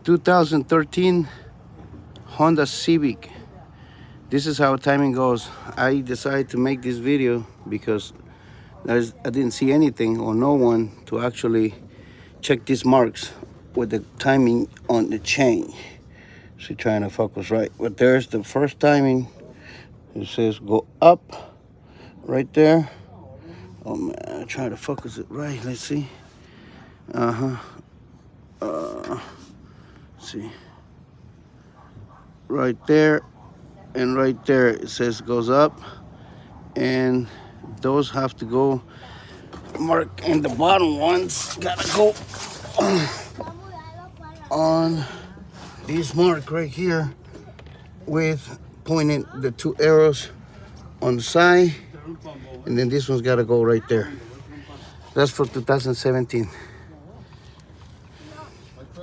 2013 Honda Civic. This is how timing goes. I decided to make this video because I didn't see anything or no one to actually check these marks with the timing on the chain. So trying to focus right. But there's the first timing. It says go up right there. Oh man, I'm trying to focus it right. Let's see. See. Right there and right there it says goes up, and those have to go mark, and the bottom ones gotta go on this mark right here with pointing the two arrows on the side, and then this one's gotta go right there. That's for 2017.